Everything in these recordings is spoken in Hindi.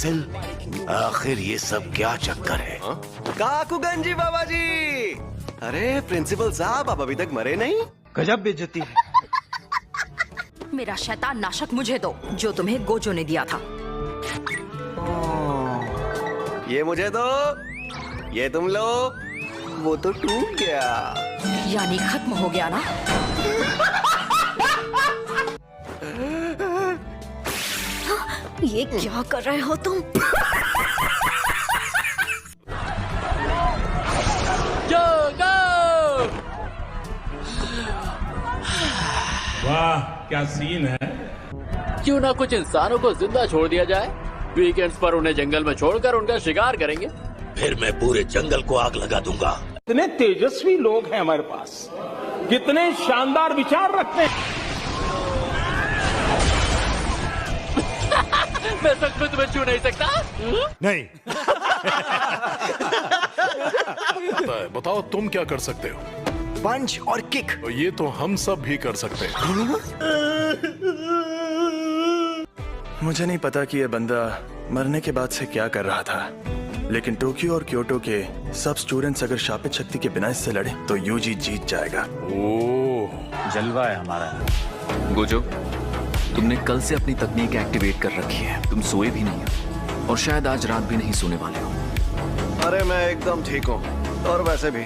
पेंसिल, आखिर ये सब क्या चक्कर है? काकूगंजी बाबा जी, अरे प्रिंसिपल साहब आप अभी तक मरे नहीं? गजब बेइज्जती है। मेरा शैतान नाशक मुझे दो, जो तुम्हें गोजो ने दिया था। ये मुझे दो, ये तुम लो। वो तो टूट गया। यानी खत्म हो गया ना? ये क्या कर रहे हो तुम? वाह क्या सीन है। क्यों ना कुछ इंसानों को जिंदा छोड़ दिया जाए। वीकेंड्स पर उन्हें जंगल में छोड़कर उनका शिकार करेंगे। फिर मैं पूरे जंगल को आग लगा दूंगा। कितने तेजस्वी लोग हैं हमारे पास, कितने शानदार विचार रखते हैं। मैं सच में तुम्हें छू नहीं सकता। नहीं। बताओ तुम क्या कर सकते हो? पंच और किक। तो ये तो हम सब भी कर सकते हैं। मुझे नहीं पता कि यह बंदा मरने के बाद से क्या कर रहा था, लेकिन टोक्यो और क्योटो के सब स्टूडेंट्स अगर शापित शक्ति के बिना इससे लड़े तो यूजी जीत जाएगा। ओह, जलवा है हमारा। गोजो, तुमने कल से अपनी तकनीक एक्टिवेट कर रखी है। तुम सोए भी नहीं हो और शायद आज रात भी नहीं सोने वाले हो। अरे मैं एकदम ठीक हूँ, और वैसे भी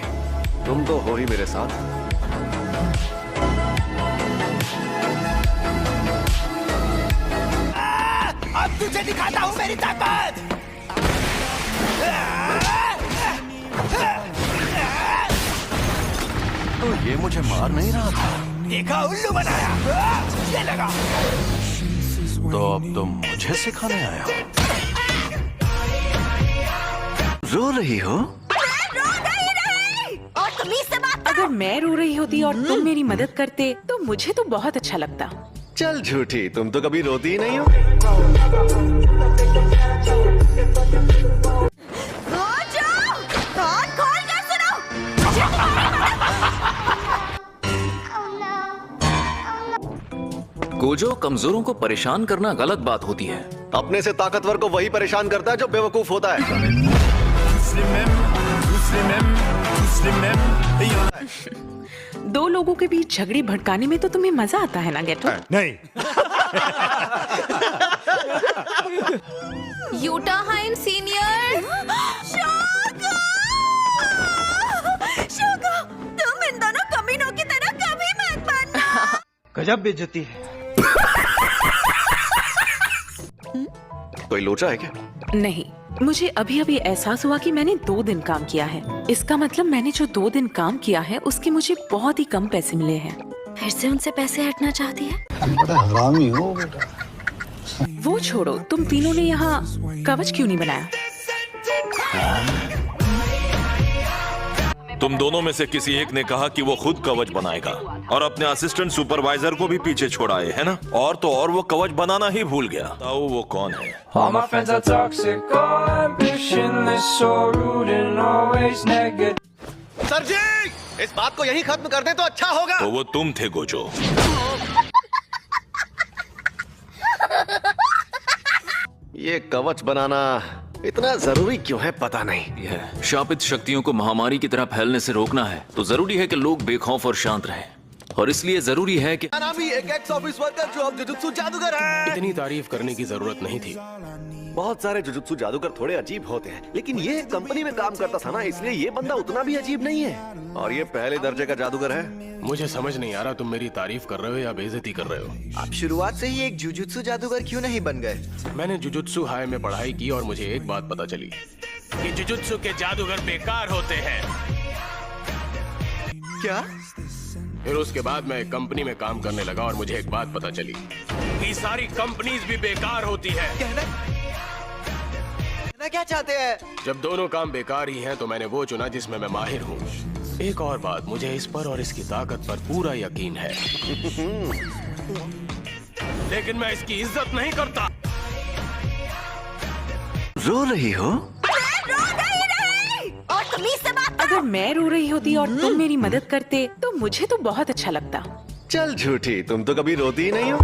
तुम तो हो ही मेरे साथ। अब तुझे दिखाता हूँ मेरी ताकत। तो ये मुझे मार नहीं रहा था। देखा, उल्लू बनाया। ये लगा। तो अब तुम मुझे सिखाने आया हो? रो रही हो? और तुम से बात। अगर मैं रो रही होती और तुम मेरी मदद करते तो मुझे तो बहुत अच्छा लगता। चल झूठी, तुम तो कभी रोती ही नहीं हो। गोजो, कमजोरों को परेशान करना गलत बात होती है। अपने से ताकतवर को वही परेशान करता है जो बेवकूफ होता है। दो लोगों के बीच झगड़े भड़काने में तो तुम्हें मजा आता है ना गेटो? नहीं। Utah हाइन senior. शोको, तुम इन दोनों कमीनों की तरह कभी मत बनना। गजब बेइज्जती है। कोई लोचा है क्या? नहीं, मुझे अभी अभी एहसास हुआ कि मैंने 2 दिन काम किया है। इसका मतलब मैंने जो 2 दिन काम किया है उसके मुझे बहुत ही कम पैसे मिले हैं। फिर से उनसे पैसे हटना चाहती है? बड़ा हरामी हो बेटा। वो छोड़ो, तुम तीनों ने यहाँ कवच क्यों नहीं बनाया? तुम दोनों में से किसी एक ने कहा कि वो खुद कवच बनाएगा और अपने असिस्टेंट सुपरवाइजर को भी पीछे छोड़ाए, है ना? और तो और वो कवच बनाना ही भूल गया। बताओ वो कौन है? सर जी, इस बात को यही खत्म कर दें तो अच्छा होगा। तो वो तुम थे गोजो। ये कवच बनाना इतना जरूरी क्यों है पता नहीं। यह शापित शक्तियों को महामारी की तरह फैलने से रोकना है तो जरूरी है कि लोग बेखौफ और शांत रहें, और इसलिए जरूरी है कि एक एक्स ऑफिस वर्कर जो अब जुजुत्सु जादूगर है। इतनी तारीफ करने की जरूरत नहीं थी। बहुत सारे जुजुत्सु जादूगर थोड़े अजीब होते हैं, लेकिन ये एक कंपनी में काम करता था ना, इसलिए ये बंदा उतना भी अजीब नहीं है। और ये पहले दर्जे का जादूगर है। मुझे समझ नहीं आ रहा तुम मेरी तारीफ कर रहे हो या बेइज्जती कर रहे हो। आप शुरुआत से ही एक जुजुत्सु जादूगर क्यों नहीं बन गए? मैंने जुजुत्सु हाई में पढ़ाई की और मुझे एक बात पता चली कि जुजुत्सु के जादूगर बेकार होते हैं। क्या? फिर उसके बाद मैं एक कंपनी में काम करने लगा और मुझे एक बात पता चली कि सारी कंपनीज भी बेकार होती है। कहना क्या चाहते हैं? जब दोनों काम बेकार ही हैं तो मैंने वो चुना जिसमें मैं माहिर हूँ। एक और बात, मुझे इस पर और इसकी ताकत पर पूरा यकीन है, लेकिन मैं इसकी इज्जत नहीं करता। रो रही हो? और तुम से बात। अगर मैं रो रही होती और तुम मेरी मदद करते तो मुझे तो बहुत अच्छा लगता। चल झूठी, तुम तो कभी रोती ही नहीं हो।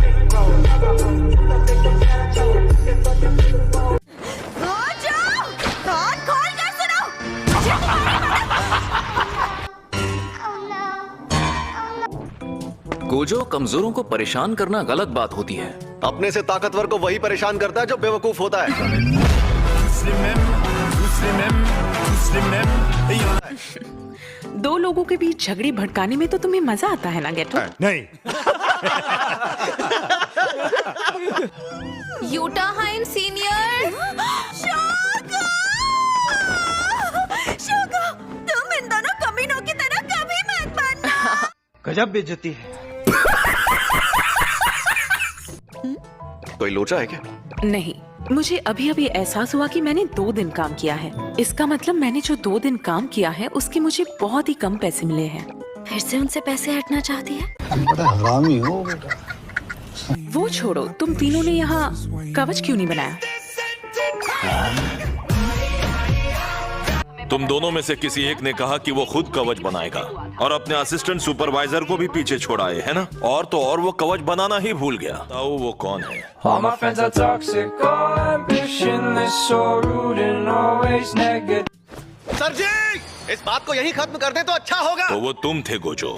गोजो, कमजोरों को परेशान करना गलत बात होती है। अपने से ताकतवर को वही परेशान करता है जो बेवकूफ होता है। दो लोगों के बीच झगड़े भड़काने में तो तुम्हें मजा आता है ना गेटो? नहीं। Utah hymn senior. शोगा, तुम इन दोनों कमीनों की तरह कभी मत बनना। गजब बेइज्जती है। कोई लोचा है क्या? नहीं, मुझे अभी अभी एहसास हुआ कि मैंने 2 दिन काम किया है। इसका मतलब मैंने जो 2 दिन काम किया है उसके मुझे बहुत ही कम पैसे मिले हैं। फिर से उनसे पैसे हटना चाहती है? बड़ा हरामी हो बेटा। वो छोड़ो, तुम तीनों ने यहाँ कवच क्यों नहीं बनाया? तुम दोनों में से किसी एक ने कहा कि वो खुद कवच बनाएगा और अपने असिस्टेंट सुपरवाइजर को भी पीछे छोड़ाए, है ना? और तो और वो कवच बनाना ही भूल गया। बताओ वो कौन है? All my friends are toxic, all ambitionless, so rude and always negative. Sir ji, इस बात को यही खत्म कर दे तो अच्छा होगा। तो वो तुम थे गोजो।